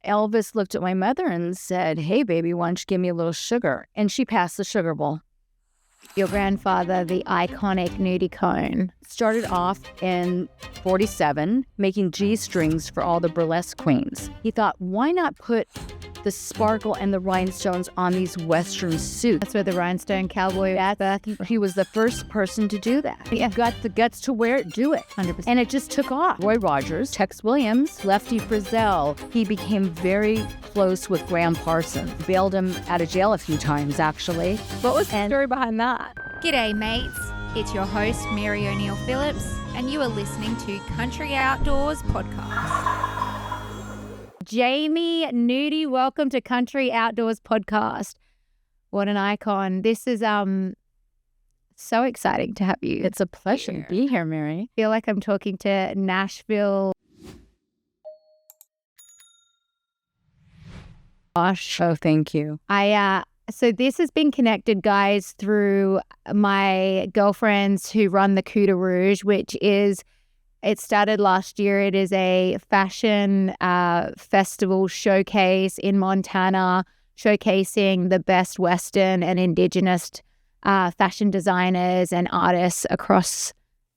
Elvis looked at my mother and said, "Hey, baby, why don't you give me a little sugar?" And she passed the sugar bowl. Your grandfather, the iconic Nudie Cohn, started off in 47 making G-strings for all the burlesque queens. He thought, why not put the sparkle and the rhinestones on these Western suits? That's where the Rhinestone Cowboy was birthed. He was the first person to do that. Yeah. He got the guts to wear it, do it. 100%. And it just took off. Roy Rogers, Tex Williams, Lefty Frizzell. He became very close with Graham Parsons. Bailed him out of jail a few times, actually. What was the story behind that? G'day mates, it's your host Mary O'Neill Phillips and you are listening to Country Outdoors Podcast. Jamie Nudie, welcome to Country Outdoors Podcast. What an icon. This is so exciting to have you. It's a pleasure to be here, Mary. I feel like I'm talking to Nashville. Gosh. Oh, thank you. So this has been connected, guys, through my girlfriends who run the Coup de Rouge, which is, it started last year. It is a fashion festival showcase in Montana, showcasing the best Western and Indigenous fashion designers and artists across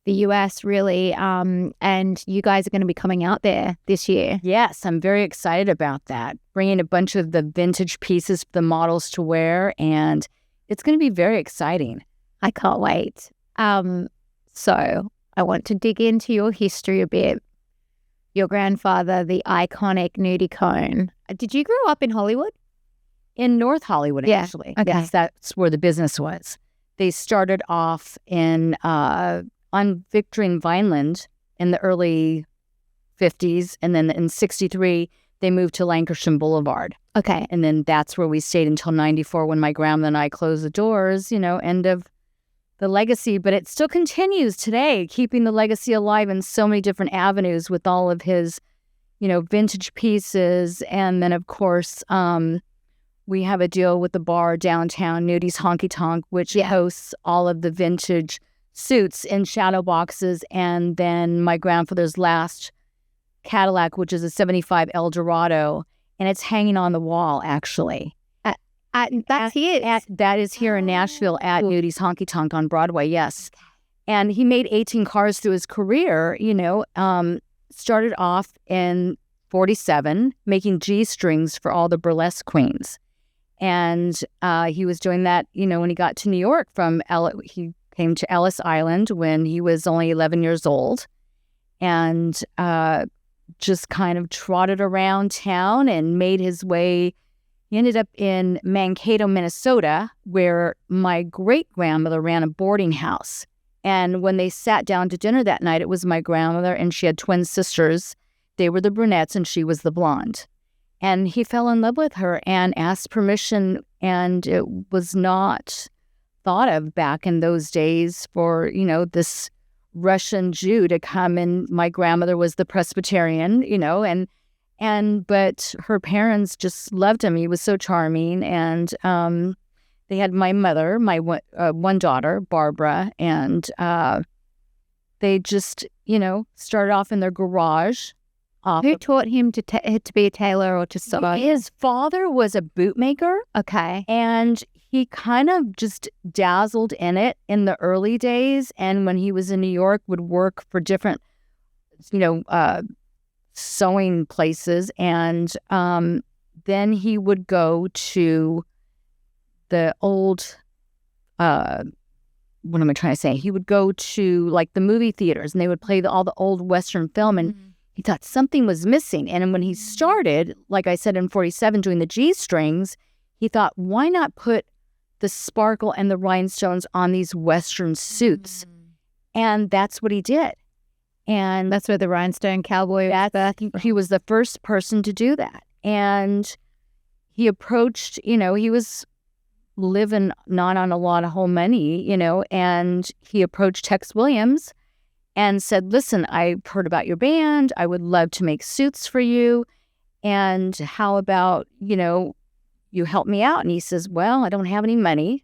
the US, really. And you guys are going to be coming out there this year. Yes, I'm very excited about that. Bringing a bunch of the vintage pieces for the models to wear, and it's going to be very exciting. I can't wait. So I want to dig into your history a bit. Your grandfather, the iconic Nudie Cohn. Did you grow up in Hollywood? In North Hollywood, Yeah. actually. Okay. Yes, that's where the business was. They started off in on Victory and Vineland in the early 50s, and then in 63, they moved to Lancashire Boulevard. Okay. And then that's where we stayed until 94 when my grandma and I closed the doors, end of the legacy. But it still continues today, keeping the legacy alive in so many different avenues with all of his, vintage pieces. And then, of course, we have a deal with the bar downtown, Nudie's Honky Tonk, which hosts all of the vintage suits in shadow boxes. And then my grandfather's last Cadillac, which is a 75 Eldorado, and it's hanging on the wall, actually. That's here. That is here in Nashville at Nudie's Honky Tonk on Broadway, yes. And he made 18 cars through his career, started off in 47 making G-strings for all the burlesque queens. And he was doing that, when he got to New York he came to Ellis Island when he was only 11 years old, and just kind of trotted around town and made his way. He ended up in Mankato, Minnesota, where my great-grandmother ran a boarding house. And when they sat down to dinner that night, it was my grandmother, and she had twin sisters. They were the brunettes, and she was the blonde. And he fell in love with her and asked permission, and it was not thought of back in those days for, this Russian Jew to come. And my grandmother was the Presbyterian, but her parents just loved him. He was so charming. And they had my mother, my one daughter, Barbara, and they just, started off in their garage. Who taught him to be a tailor or to sew? His father was a bootmaker. Okay. And he kind of just dazzled in it in the early days. And when he was in New York, would work for different, sewing places. And then he would go to the old, what am I trying to say? He would go to like the movie theaters, and they would play all the old Western film. And he thought something was missing. And when he started, like I said, in 47 doing the G-strings, he thought, why not put the sparkle and the rhinestones on these Western suits? And that's what he did. And that's where the Rhinestone Cowboy was birthed. He was the first person to do that. And he approached, he was living not on a lot of whole money, and he approached Tex Williams and said, listen, I've heard about your band. I would love to make suits for you. And how about, you help me out? And he says, well, I don't have any money.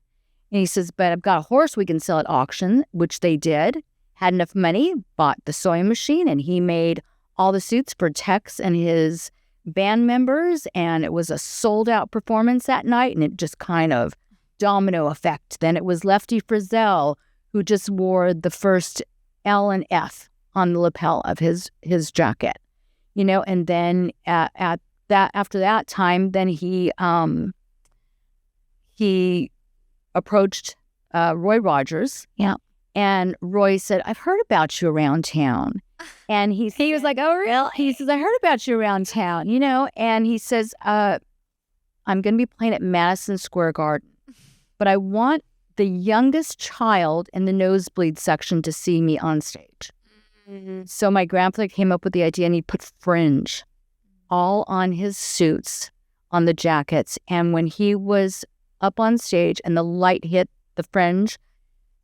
And he says, but I've got a horse we can sell at auction, which they did. Had enough money, bought the sewing machine, and he made all the suits for Tex and his band members, and it was a sold-out performance that night, and it just kind of domino effect. Then it was Lefty Frizzell, who just wore the first L and F on the lapel of his jacket, and then after that time, then he approached Roy Rogers. Yeah. And Roy said, "I've heard about you around town." And he was like, "Oh, really?" He says, "I heard about you around town, And he says, "I'm going to be playing at Madison Square Garden, but I want the youngest child in the nosebleed section to see me on stage." Mm-hmm. So my grandfather came up with the idea, and he put fringe all on his suits, on the jackets. And when he was up on stage and the light hit the fringe,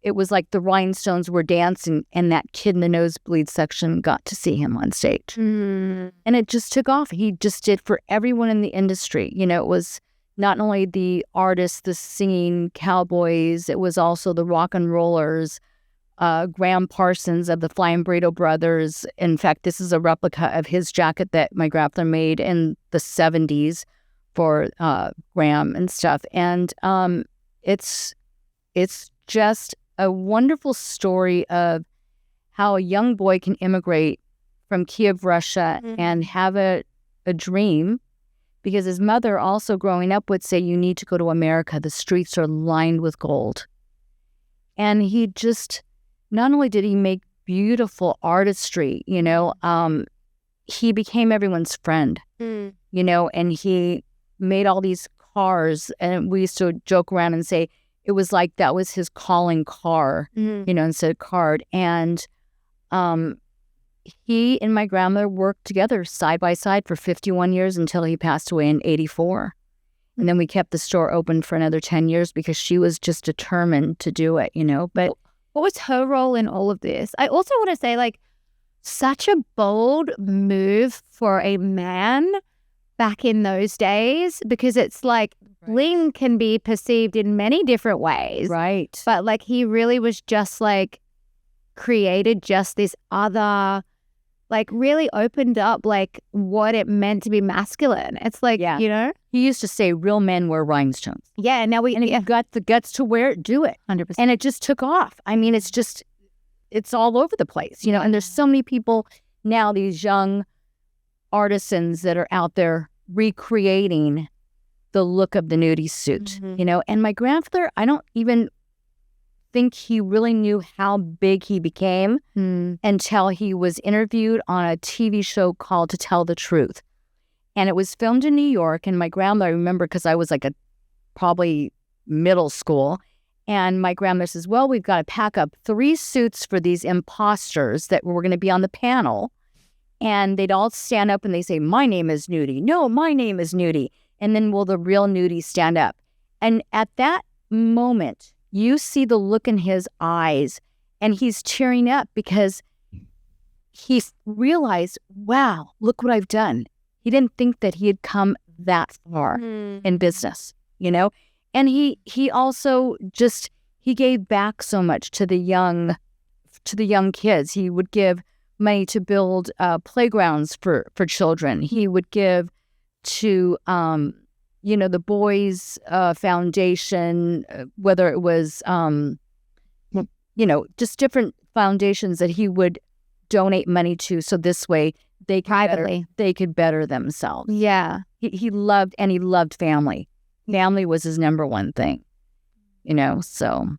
it was like the Rhinestones were dancing, and that kid in the nosebleed section got to see him on stage. Mm. And it just took off. He just did for everyone in the industry. It was not only the artists, the singing cowboys, it was also the rock and rollers, Graham Parsons of the Flying Burrito Brothers. In fact, this is a replica of his jacket that my grandfather made in the 70s for Graham and stuff. And it's just a wonderful story of how a young boy can immigrate from Kiev, Russia, and have a dream, because his mother also growing up would say, "You need to go to America. The streets are lined with gold." And he just, not only did he make beautiful artistry, he became everyone's friend, and he made all these cars, and we used to joke around and say, it was like that was his calling car, instead of card. And he and my grandmother worked together side by side for 51 years until he passed away in 84. And then we kept the store open for another 10 years because she was just determined to do it, But what was her role in all of this? I also want to say, such a bold move for a man back in those days, because it's like, bling can be perceived in many different ways. Right. But he really was just created just this other, really opened up what it meant to be masculine. It's He used to say real men wear rhinestones. Yeah. Now if you've got the guts to wear it, do it. 100%. And it just took off. I mean, it's all over the place, and there's so many people now, these young artisans that are out there recreating the look of the Nudie suit, and my grandfather, I don't even think he really knew how big he became until he was interviewed on a TV show called To Tell the Truth. And it was filmed in New York, and my grandmother, I remember because I was probably middle school, and my grandmother says, "Well, we've got to pack up 3 suits for these imposters that were going to be on the panel." And they'd all stand up and they say, "My name is Nudie." "No, my name is Nudie." And then will the real Nudie stand up? And at that moment, you see the look in his eyes, and he's tearing up because he realized, wow, look what I've done. He didn't think that he had come that far in business, And he also he gave back so much to the young kids. He would give money to build playgrounds for children. He would give to the boys foundation, whether it was just different foundations that he would donate money to, so this way they could better themselves. Yeah. He loved family. Family was his number one thing, so.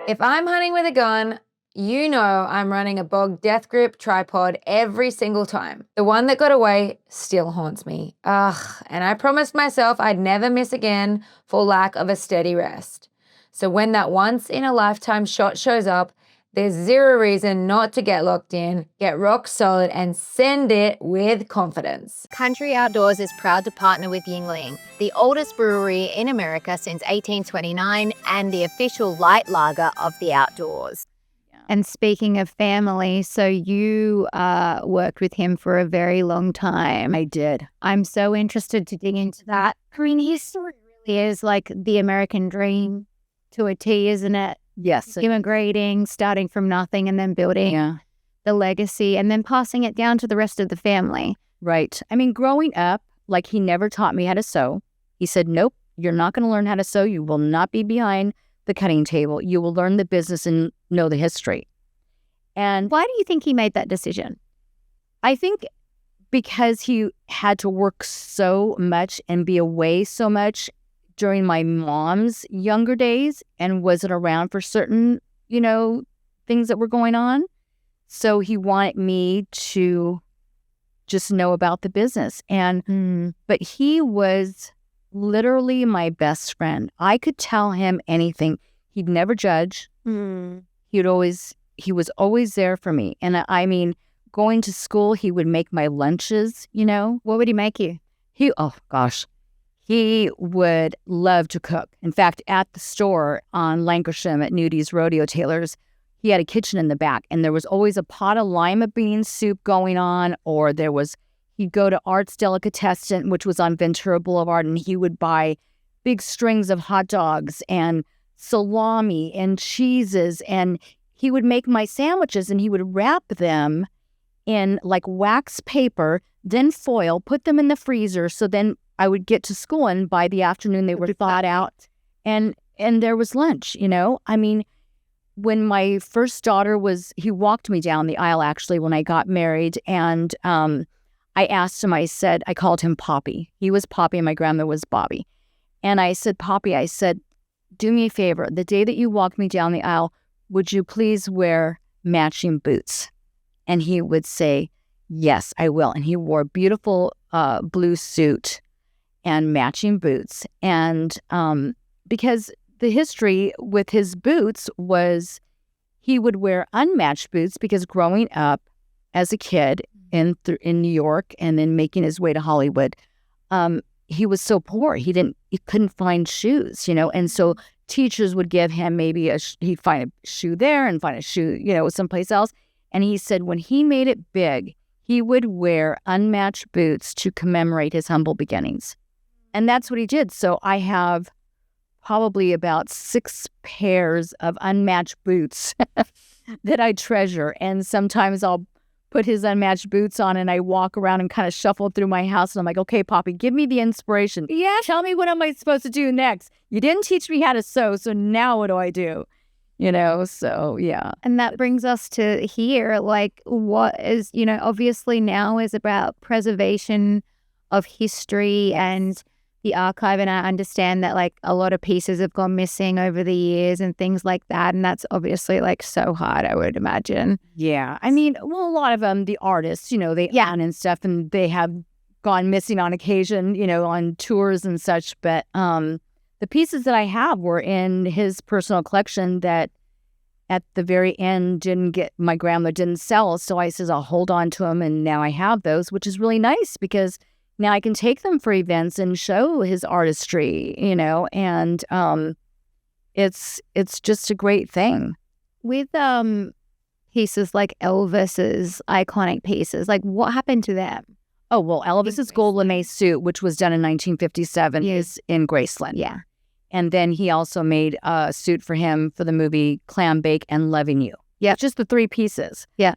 If I'm hunting with a gun, I'm running a bog death grip tripod every single time. The one that got away still haunts me. And I promised myself I'd never miss again for lack of a steady rest. So when that once-in-a-lifetime shot shows up, there's zero reason not to get locked in, get rock solid, and send it with confidence. Country Outdoors is proud to partner with Yuengling, the oldest brewery in America since 1829 and the official light lager of the outdoors. And speaking of family, so you worked with him for a very long time. I did. I'm so interested to dig into that. His story really is like the American dream to a T, isn't it? Yes. Immigrating, starting from nothing, and then building the legacy, and then passing it down to the rest of the family. Right. I mean, growing up, like he never taught me how to sew. He said, nope, you're not going to learn how to sew. You will not be behind the cutting table. You will learn the business and know the history. And Why do you think he made that decision? I think because he had to work so much and be away so much during my mom's younger days and wasn't around for certain, things that were going on. So he wanted me to just know about the business. But he was literally my best friend. I could tell him anything. He'd never judge. He was always there for me. And I mean, going to school, he would make my lunches, What would he make you? He would love to cook. In fact, at the store on Lancashire at Nudie's Rodeo Tailors, he had a kitchen in the back, and there was always a pot of lima bean soup going on, or he'd go to Art's Delicatessen, which was on Ventura Boulevard, and he would buy big strings of hot dogs and salami and cheeses, and he would make my sandwiches, and he would wrap them in like wax paper, then foil, put them in the freezer, so then I would get to school, and by the afternoon they were thawed out, and there was lunch, I mean, when my first daughter he walked me down the aisle, actually, when I got married, and I asked him, I called him Poppy. He was Poppy and my grandma was Bobby. And I said, Poppy, do me a favor. The day that you walk me down the aisle, would you please wear matching boots? And he would say, yes, I will. And he wore a beautiful blue suit and matching boots. And because the history with his boots was he would wear unmatched boots because growing up as a kid in New York and then making his way to Hollywood, he was so poor. He couldn't find shoes, and so teachers would give him maybe he'd find a shoe there and find a shoe, someplace else. And he said when he made it big, he would wear unmatched boots to commemorate his humble beginnings. And that's what he did. So I have probably about 6 pairs of unmatched boots that I treasure. And sometimes I'll put his unmatched boots on and I walk around and kind of shuffle through my house. And I'm like, okay, Poppy, give me the inspiration. Yeah, tell me what am I supposed to do next? You didn't teach me how to sew, so now what do I do? So yeah. And that brings us to here, like what is, obviously now is about preservation of history and the archive. And I understand that like a lot of pieces have gone missing over the years and things like that. And that's obviously like so hard, I would imagine. Yeah. I mean, well, a lot of them, the artists, they own and stuff, and they have gone missing on occasion, on tours and such. But the pieces that I have were in his personal collection that at the very end my grandma didn't sell. So I says, I'll hold on to them. And now I have those, which is really nice because now I can take them for events and show his artistry, and it's just a great thing. With pieces like Elvis's iconic pieces, like what happened to them? Oh, well, Elvis's gold Lamé suit, which was done in 1957, is in Graceland. Yeah. And then he also made a suit for him for the movie Clam Bake and Loving You. Yeah. Just the 3 pieces. Yeah.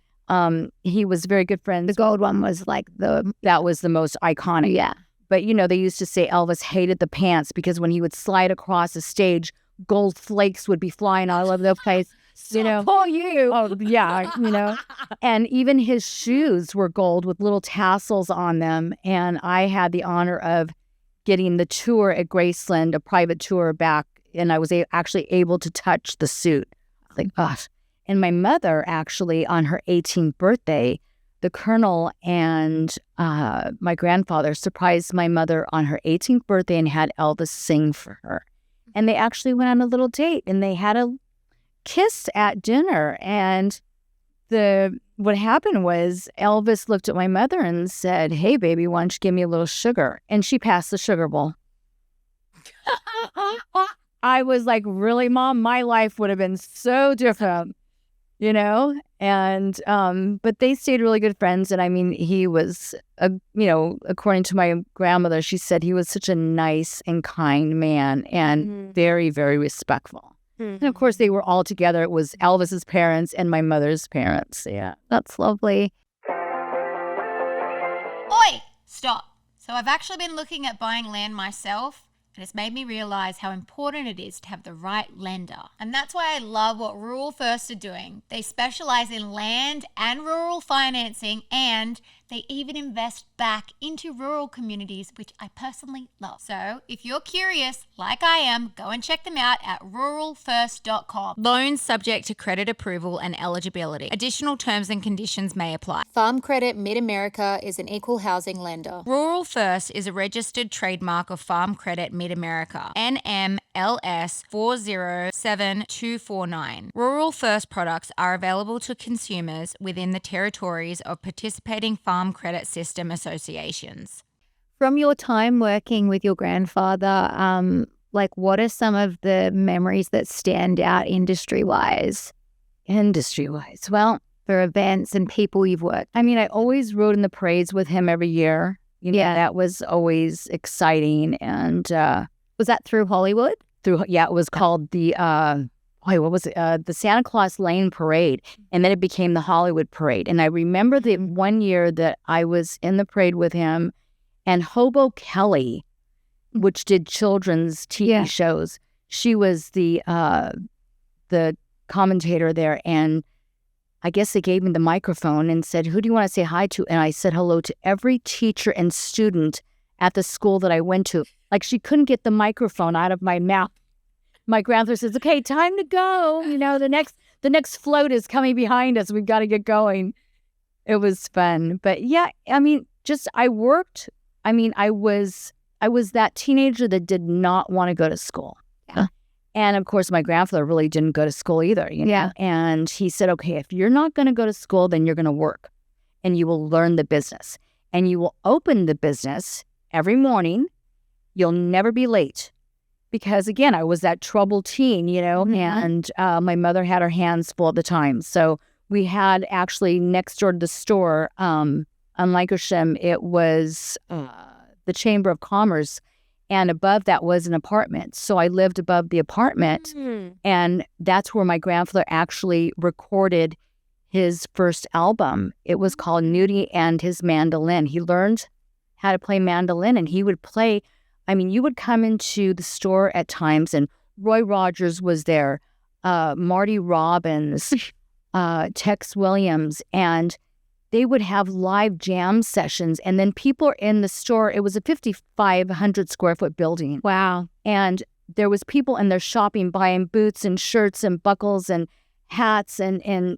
He was very good friends. The gold one was like that was the most iconic. Yeah. But, they used to say Elvis hated the pants because when he would slide across the stage, gold flakes would be flying all over the place. Poor you. Oh, yeah, And even his shoes were gold with little tassels on them. And I had the honor of getting the tour at Graceland, a private tour back, and I was actually able to touch the suit. Like, gosh. And my mother actually, on her 18th birthday, the Colonel and my grandfather surprised my mother on her 18th birthday and had Elvis sing for her. And they actually went on a little date and they had a kiss at dinner. And what happened was Elvis looked at my mother and said, hey, baby, why don't you give me a little sugar? And she passed the sugar bowl. I was like, really, Mom? My life would have been so different. And, but they stayed really good friends. And I mean, he was, according to my grandmother, she said he was such a nice and kind man and very, very respectful. And of course, they were all together. It was Elvis's parents and my mother's parents. Yeah. That's lovely. Oi! Stop. So I've actually been looking at buying land myself, and it's made me realize how important it is to have the right lender. And that's why I love what Rural First are doing. They specialize in land and rural financing, and they even invest back into rural communities, which I personally love. So if you're curious, like I am, go and check them out at ruralfirst.com. Loans subject to credit approval and eligibility. Additional terms and conditions may apply. Farm Credit Mid-America is an equal housing lender. Rural First is a registered trademark of Farm Credit Mid-America, NMLS 407249. Rural First products are available to consumers within the territories of participating farm credit system associations. From your time working with your grandfather, like what are some of the memories that stand out industry-wise? Industry-wise, well, For events and people you've worked? I mean, I always rode in the parades with him every year. You know, that was always exciting. And Was that through Hollywood? it was called the what was it? The Santa Claus Lane Parade, and then it became the Hollywood Parade. And I remember the one year that I was in the parade with him, and Hobo Kelly, which did children's TV shows, she was the commentator there, and I guess they gave me the microphone and said, "Who do you want to say hi to?" And I said hello to every teacher and student at the school that I went to. Like, she couldn't get the microphone out of my mouth. My grandfather says, "Okay, time to go. You know, the next float is coming behind us. We've got to get going." It was fun. But yeah, I mean, I worked. I mean, I was that teenager that did not want to go to school. Yeah. And of course, my grandfather really didn't go to school either. You know? Yeah. And he said, "Okay, if you're not going to go to school, then you're going to work, and you will learn the business, and you will open the business every morning. You'll never be late." Because again, I was that troubled teen, you know, and my mother had her hands full at the time. So we had actually next door to the store on Lancashire, it was the Chamber of Commerce, and above that was an apartment. So I lived above the apartment, and that's where my grandfather actually recorded his first album. It was called Nudie and His Mandolin. He learned how to play mandolin, and he would play. I mean, you would come into the store at times, and Roy Rogers was there, Marty Robbins, Tex Williams, and they would have live jam sessions. And then people are in the store. It was a 5,500 square foot building. Wow. And there was people in there shopping, buying boots and shirts and buckles and hats and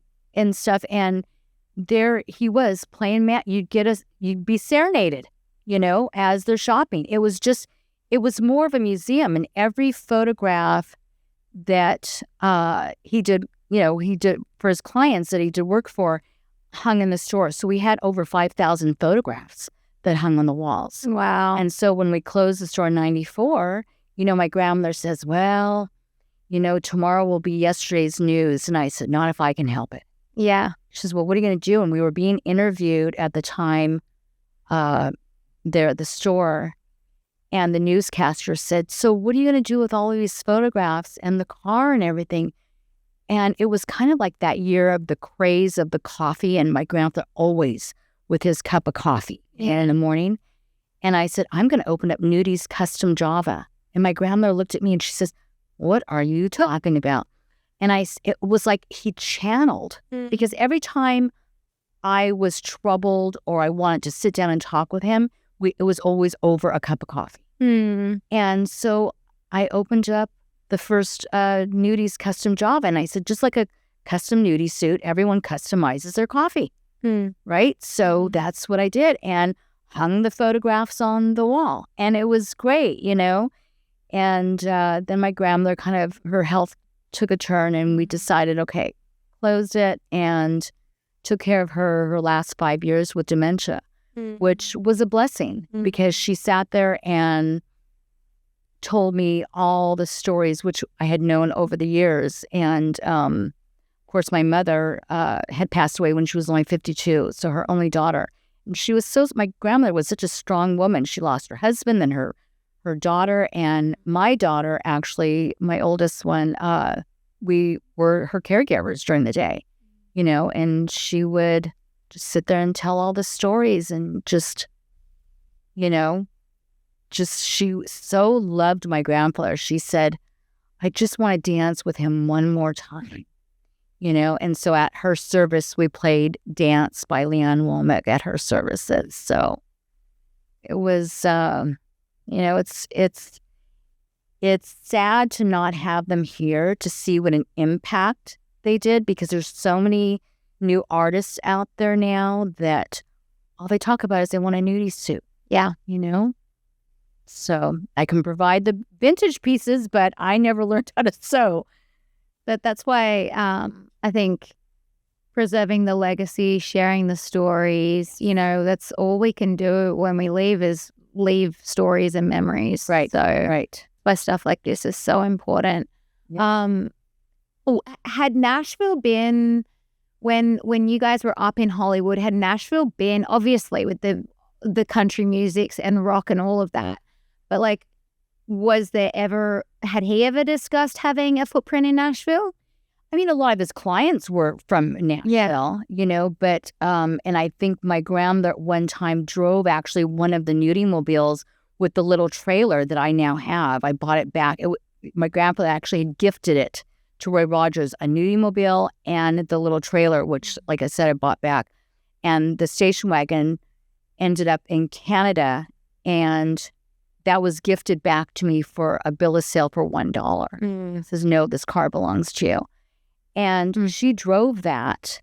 stuff. And there he was playing you'd be serenaded, you know, as they're shopping. It was more of a museum, and every photograph that he did for his clients that he did work for hung in the store. So we had over 5,000 photographs that hung on the walls. Wow. And so when we closed the store in 94, you know, my grandmother says, "Well, you know, tomorrow will be yesterday's news." And I said, "Not if I can help it." Yeah. She says, "Well, what are you going to do?" And we were being interviewed at the time there at the store. And the newscaster said, "So what are you going to do with all of these photographs and the car and everything?" And it was kind of like that year of the craze of the coffee, and my grandfather always with his cup of coffee in the morning. And I said, "I'm going to open up Nudie's Custom Java." And my grandmother looked at me and she says, "What are you talking about?" And it was like he channeled, because every time I was troubled or I wanted to sit down and talk with him, it was always over a cup of coffee. And so I opened up the first Nudie's Custom Java, and I said, just like a custom Nudie suit, everyone customizes their coffee, right? So that's what I did, and hung the photographs on the wall, and it was great, you know. And then my grandmother her health took a turn, and we decided, okay, closed it, and took care of her last 5 years with dementia, which was a blessing, because she sat there and told me all the stories which I had known over the years. And of course, my mother had passed away when she was only 52, so her only daughter. And my grandmother was such a strong woman. She lost her husband, then her daughter, and my daughter, actually, my oldest one, we were her caregivers during the day, you know, and she would just sit there and tell all the stories, and just, just she so loved my grandfather. She said, I just want to dance with him one more time, and so at her service, we played Dance by Leanne Womack at her services. So it was, it's sad to not have them here to see what an impact they did, because there's so many new artists out there now that all they talk about is they want a nudie suit. Yeah. So I can provide the vintage pieces, but I never learned how to sew. But that's why I think preserving the legacy, sharing the stories, that's all we can do when we leave is leave stories and memories. Right. So right. Why stuff like this is so important. Yeah. Had Nashville been, when you guys were up in Hollywood, had Nashville been, obviously with the country musics and rock and all of that, but like, had he ever discussed having a footprint in Nashville? I mean, a lot of his clients were from Nashville, but, and I think my grandmother one time drove actually one of the Nudie mobiles with the little trailer that I now have. I bought it back. My grandfather actually gifted it to Roy Rogers, a Nudie mobile and the little trailer, which, like I said, I bought back. And the station wagon ended up in Canada, and that was gifted back to me for a bill of sale for $1. It says, no, this car belongs to you. And she drove that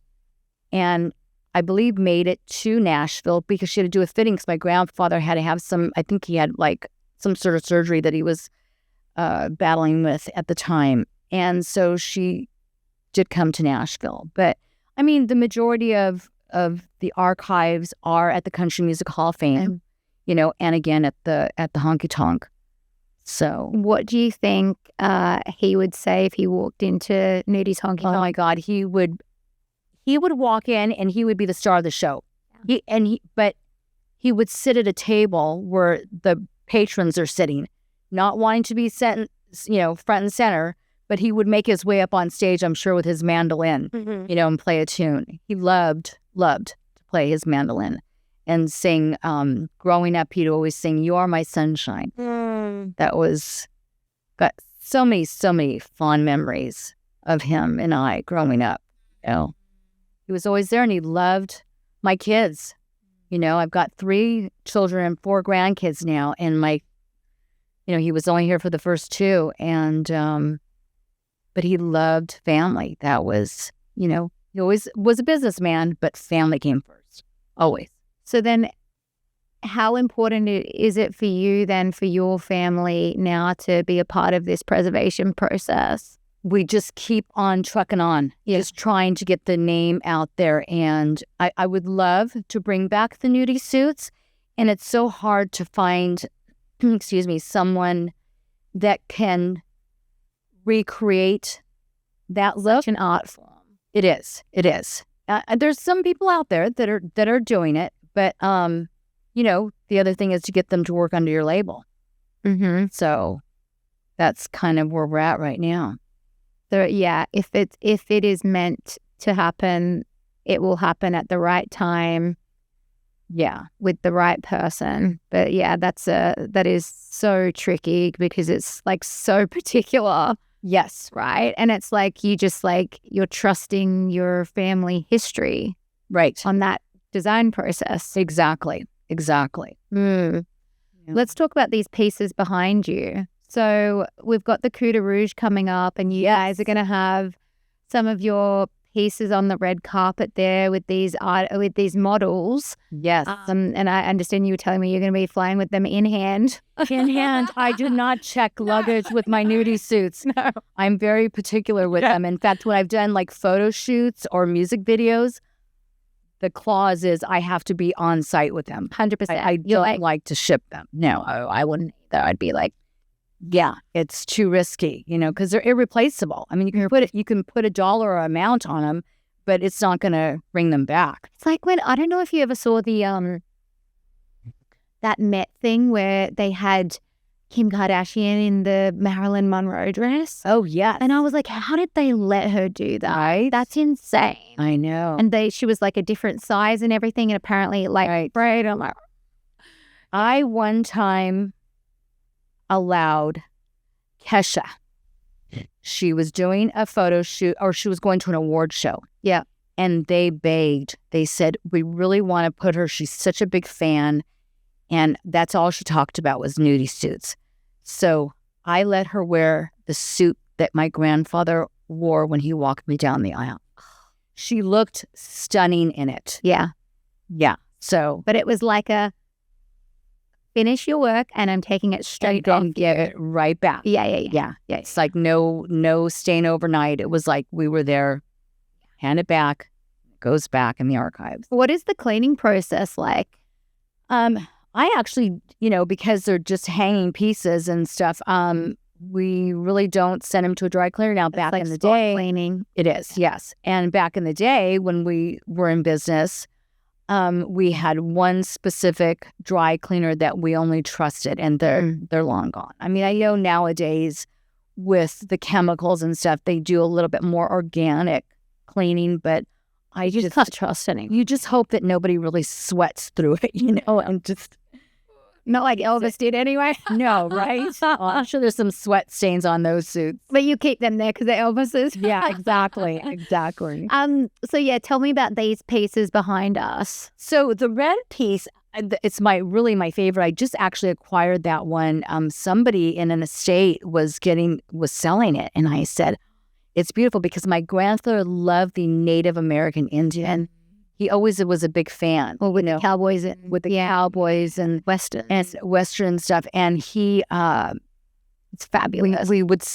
and I believe made it to Nashville because she had to do a fitting, because my grandfather had to have I think he had like some sort of surgery that he was battling with at the time. And so she did come to Nashville. But I mean, the majority of the archives are at the Country Music Hall of Fame, and again at the Honky Tonk. So what do you think he would say if he walked into Nudie's Honky Tonk? Oh my God, he would walk in and he would be the star of the show. But he would sit at a table where the patrons are sitting, not wanting to be front and center, but he would make his way up on stage, I'm sure, with his mandolin, and play a tune. He loved to play his mandolin and sing. Growing up, he'd always sing, "You Are My Sunshine." That got so many fond memories of him and I growing up. He was always there, and he loved my kids. I've got 3 children and 4 grandkids now, and he was only here for the first 2, and but he loved family. That was, he always was a businessman, but family came first, always. So then, how important is it for you then, for your family now, to be a part of this preservation process? We just keep on trucking on, just trying to get the name out there. And I would love to bring back the Nudie suits. And it's so hard to find, someone that can recreate that look. Such an art form. It is. There's some people out there that are doing it, but the other thing is to get them to work under your label. So that's kind of where we're at right now. So yeah, if it is meant to happen, it will happen at the right time. Yeah, with the right person. But yeah, that is so tricky because it's like so particular. Yes, right. And it's like you're trusting your family history, right, on that design process. Exactly. Yeah. Let's talk about these pieces behind you. So we've got the Coup de Rouge coming up, and you guys are going to have some of your pieces on the red carpet there with these models. Yes. And I understand you were telling me you're going to be flying with them in hand. In hand. I do not check luggage with my Nudie suits. No. I'm very particular with them. In fact, when I've done like photo shoots or music videos, the clause is I have to be on site with them. 100%. I don't like to ship them. No, I wouldn't either. I'd be like, yeah, it's too risky, because they're irreplaceable. I mean, you can put a dollar amount on them, but it's not going to bring them back. It's like I don't know if you ever saw the that Met thing where they had Kim Kardashian in the Marilyn Monroe dress. Oh, yes. And I was like, how did they let her do that? Right? That's insane. I know. And she was like a different size and everything, and apparently sprayed. I'm like, I one time allowed Kesha. She was doing a photo shoot, or she was going to an award show. Yeah. And they begged. They said, we really want to put her. She's such a big fan. And that's all she talked about was nudie suits. So I let her wear the suit that my grandfather wore when he walked me down the aisle. She looked stunning in it. Yeah. Yeah. So, But it was like a finish your work and I'm taking it straight off. and get it right back. Yeah. It's like no stain overnight. It was like we were there, hand it back, goes back in the archives. What is the cleaning process like? I actually, because they're just hanging pieces and stuff, we really don't send them to a dry cleaner now. Back like in the spot day, cleaning. it is, yes. And back in the day when we were in business, we had one specific dry cleaner that we only trusted, and they're long gone. I mean, I know nowadays with the chemicals and stuff, they do a little bit more organic cleaning, but I just can't trust any. you just hope that nobody really sweats through it, and just Not like Elvis did anyway. no, right? I'm sure there's some sweat stains on those suits. But you keep them there because they're Elvis's. Yeah, exactly. So yeah, tell me about these pieces behind us. So the red piece, it's my favorite. I just actually acquired that one. Somebody in an estate was selling it, and I said, it's beautiful because my grandfather loved the Native American Indian. He always was a big fan. Well, with the cowboys and Cowboys and Western stuff, and he it's fabulous.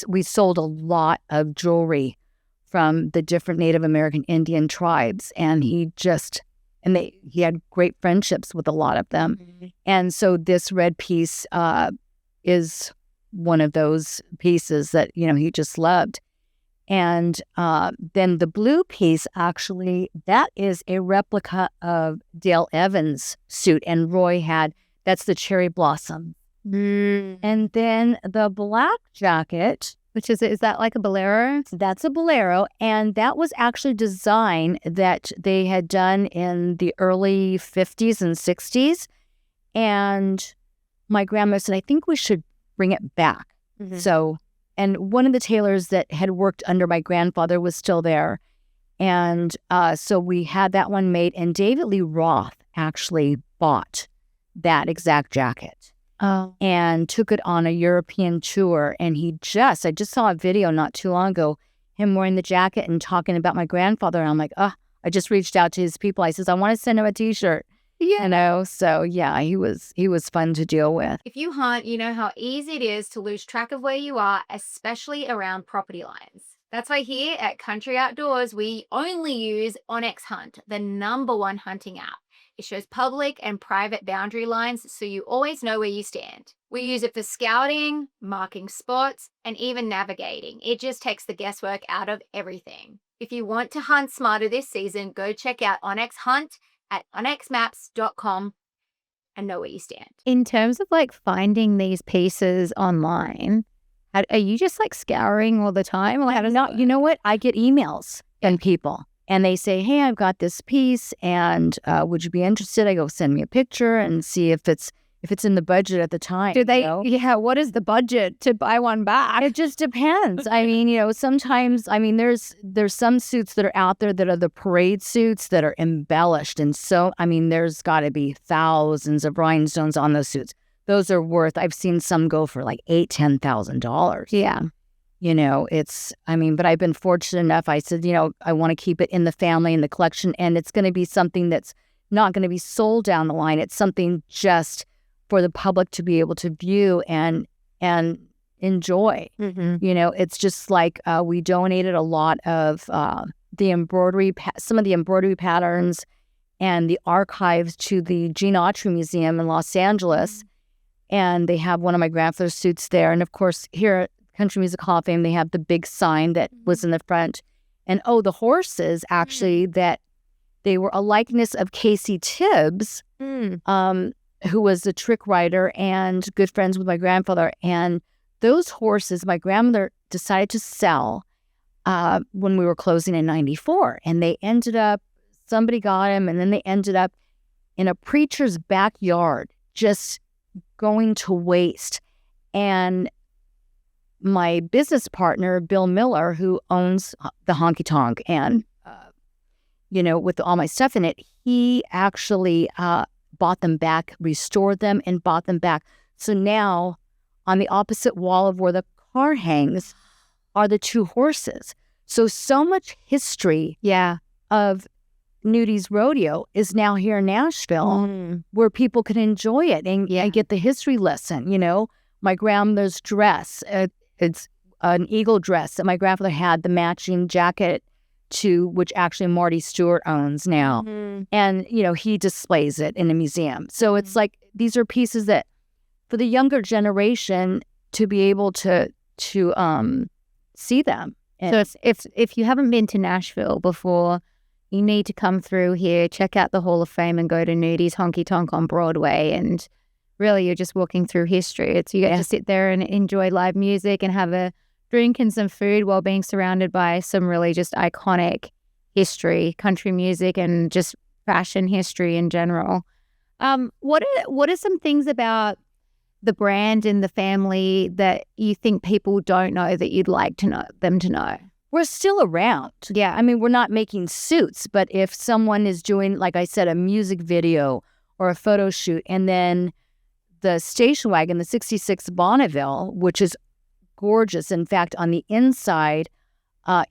we sold a lot of jewelry from the different Native American Indian tribes, and he had great friendships with a lot of them. Mm-hmm. And so this red piece is one of those pieces that he just loved. And then the blue piece, actually, that is a replica of Dale Evans' suit. And Roy that's the cherry blossom. And then the black jacket, Which is that like a bolero? that's a bolero. And that was actually design that they had done in the early 50s and 60s. And my grandma said, I think we should bring it back. Mm-hmm. So... And one of the tailors that had worked under my grandfather was still there. And so we had that one made. And David Lee Roth actually bought that exact jacket and took it on a European tour. And I just saw a video not too long ago, him wearing the jacket and talking about my grandfather. And I'm like, I just reached out to his people. I says, I want to send him a T-shirt. Yeah. So yeah, he was fun to deal with. If you hunt, you know how easy it is to lose track of where you are, especially around property lines. That's why here at Country Outdoors, we only use onX Hunt, the #1 hunting app. It shows public and private boundary lines, so you always know where you stand. We use it for scouting, marking spots, and even navigating. It just takes the guesswork out of everything. If you want to hunt smarter this season, go check out onX Hunt at onxmaps.com and know where you stand. In terms of like finding these pieces online, are you just like scouring all the time? Or how does that work? You know what? I get emails from people and they say, hey, I've got this piece and would you be interested? I go, send me a picture and see if it's in the budget at the time. Do they? Yeah. What is the budget to buy one back? It just depends. I mean, sometimes, there's some suits that are out there that are the parade suits that are embellished. And so, there's got to be thousands of rhinestones on those suits. Those are I've seen some go for like $8,000, $10,000. Yeah. But I've been fortunate enough. I said, I want to keep it in the family, in the collection. And it's going to be something that's not going to be sold down the line. It's something just for the public to be able to view and enjoy. Mm-hmm. It's just like we donated a lot of the embroidery, some of the embroidery patterns and the archives to the Gene Autry Museum in Los Angeles. Mm-hmm. And they have one of my grandfather's suits there. And of course, here at Country Music Hall of Fame, they have the big sign that was in the front. And the horses actually, that they were a likeness of Casey Tibbs, who was a trick rider and good friends with my grandfather. And those horses, my grandmother decided to sell when we were closing in 94. And they ended up, somebody got him, and then they ended up in a preacher's backyard, just going to waste. And my business partner, Bill Miller, who owns the Honky Tonk and, with all my stuff in it, he actually bought them back, restored them, and bought them back. So now on the opposite wall of where the car hangs are the two horses. So much history of Nudie's Rodeo is now here in Nashville where people can enjoy it and get the history lesson. My grandmother's dress, it's an eagle dress that my grandfather had, the matching jacket to which actually Marty Stewart owns now. And, he displays it in a museum. So it's like these are pieces that for the younger generation to be able to see them. And so if you haven't been to Nashville before, you need to come through here, check out the Hall of Fame and go to Nudie's Honky Tonk on Broadway. And really, you're just walking through history. You get to sit there and enjoy live music and have a drink and some food while being surrounded by some really just iconic history, country music, and just fashion history in general. What are some things about the brand and the family that you think people don't know that you'd like them to know? We're still around. Yeah, I mean, we're not making suits, but if someone is doing, like I said, a music video or a photo shoot, and then the station wagon, the 66 Bonneville, which is gorgeous. In fact, on the inside,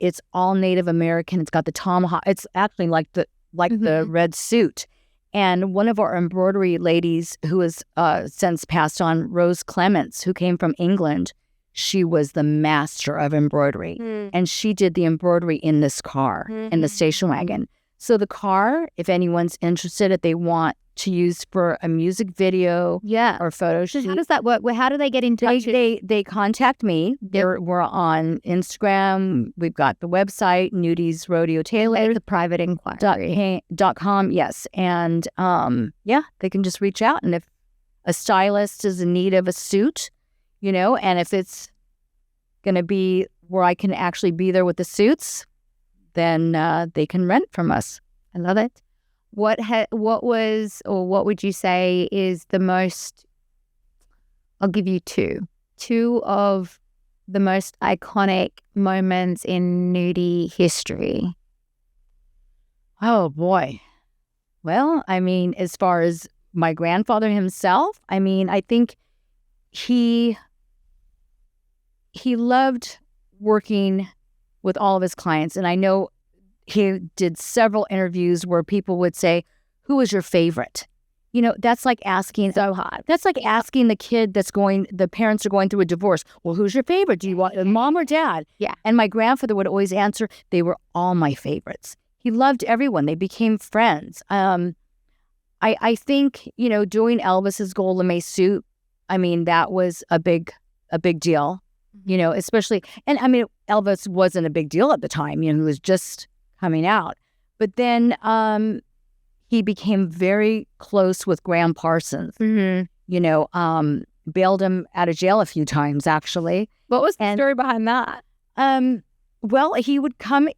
it's all Native American. It's got the tomahawk. It's actually like the red suit. And one of our embroidery ladies who has since passed on, Rose Clements, who came from England, she was the master of embroidery. And she did the embroidery in this car, in the station wagon. So the car, if anyone's interested, if they want to use for a music video or photo shoot. How does that work? How do they get in touch? They contact me. We're on Instagram. We've got the website, Nudie's Rodeo Tailors. The private inquiry. .com, yes. And they can just reach out. And if a stylist is in need of a suit, and if it's going to be where I can actually be there with the suits, then they can rent from us. I love it. What would you say is the most, I'll give you two of the most iconic moments in Nudie history? Oh, boy. Well, I mean, as far as my grandfather himself, I mean, I think he loved working with all of his clients. And I know he did several interviews where people would say, who was your favorite? That's like asking, so hot. That's like asking the kid the parents are going through a divorce. Well, who's your favorite? Do you want mom or dad? Yeah. And my grandfather would always answer, they were all my favorites. He loved everyone. They became friends. I think, doing Elvis's gold Lamé suit, I mean, that was a big deal, especially, and I mean, Elvis wasn't a big deal at the time, he was just coming out. But then he became very close with Graham Parsons, bailed him out of jail a few times, actually. What was the story behind that? Well, he would come,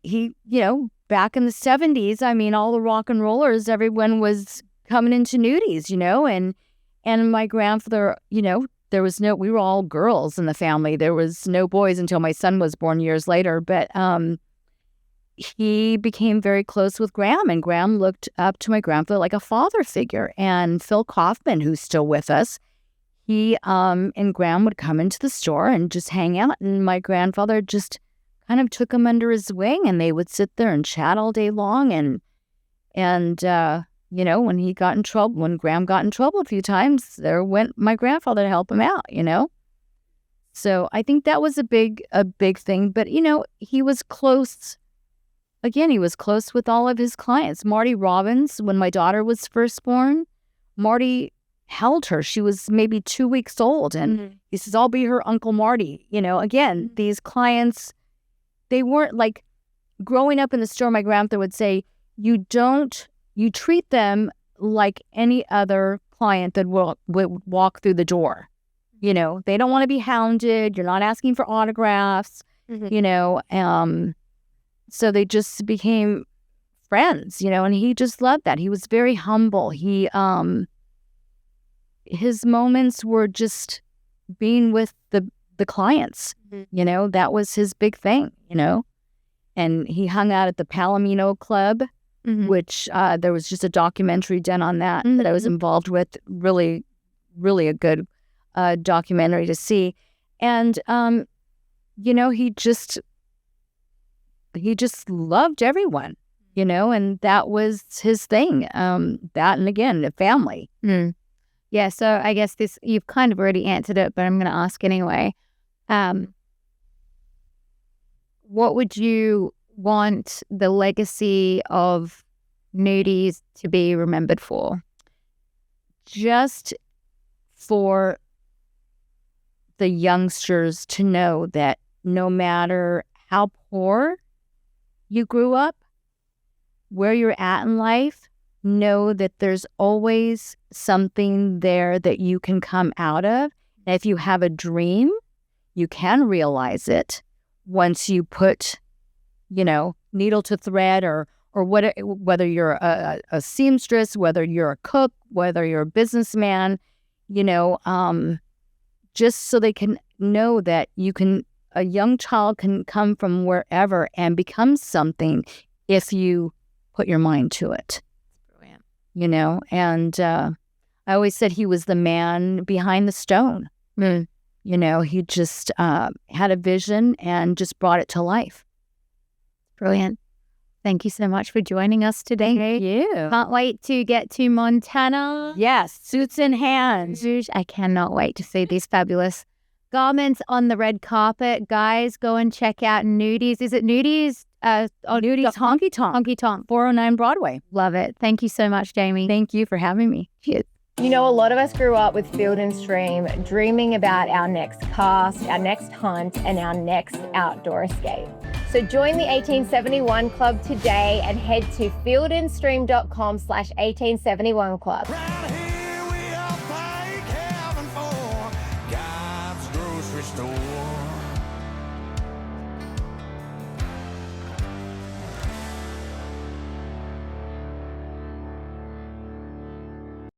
back in the 70s, I mean, all the rock and rollers, everyone was coming into Nudie's, and my grandfather, we were all girls in the family. There was no boys until my son was born years later, but he became very close with Graham, and Graham looked up to my grandfather like a father figure. And Phil Kaufman, who's still with us, he and Graham would come into the store and just hang out, and my grandfather just kind of took him under his wing, and they would sit there and chat all day long. And when he got in trouble, when Graham got in trouble a few times, there went my grandfather to help him out, So I think that was a big thing. But, he was close. Again, he was close with all of his clients. Marty Robbins, when my daughter was first born, Marty held her. She was maybe 2 weeks old. And he says, I'll be her Uncle Marty. Again, these clients, they weren't like growing up in the store. My grandfather would say, you treat them like any other client that would walk through the door. They don't want to be hounded. You're not asking for autographs, so they just became friends, and he just loved that. He was very humble. He his moments were just being with the clients. You know, that was his big thing, you know. And he hung out at the Palomino Club, which there was just a documentary done on that that I was involved with. Really, really a good documentary to see. And, you know, he just loved everyone, you know, and that was his thing. That, and again, the family. Yeah, so I guess you've kind of already answered it, but I'm going to ask anyway. What would you want the legacy of Nudies to be remembered for? Just for the youngsters to know that no matter how poor you grew up, where you're at in life, know that there's always something there that you can come out of. And if you have a dream, you can realize it once you put, you know, needle to thread, or whether you're a seamstress, whether you're a cook, whether you're a businessman, you know, just so they can know that a young child can come from wherever and become something if you put your mind to it. Brilliant. You know, and I always said he was the man behind the stone. You know, he just had a vision and just brought it to life. Brilliant. Thank you so much for joining us today. Thank you. Can't wait to get to Montana. Yes, suits in hand. I cannot wait to see these fabulous garments on the red carpet. Guys, go and check out Nudies. Is it Nudies? Nudie's Honky Tonk. Honky Tonk. 409 Broadway. Love it. Thank you so much, Jamie. Thank you for having me. Cheers. You know, a lot of us grew up with Field and Stream, dreaming about our next cast, our next hunt, and our next outdoor escape. So join the 1871 Club today and head to fieldandstream.com/1871 Club.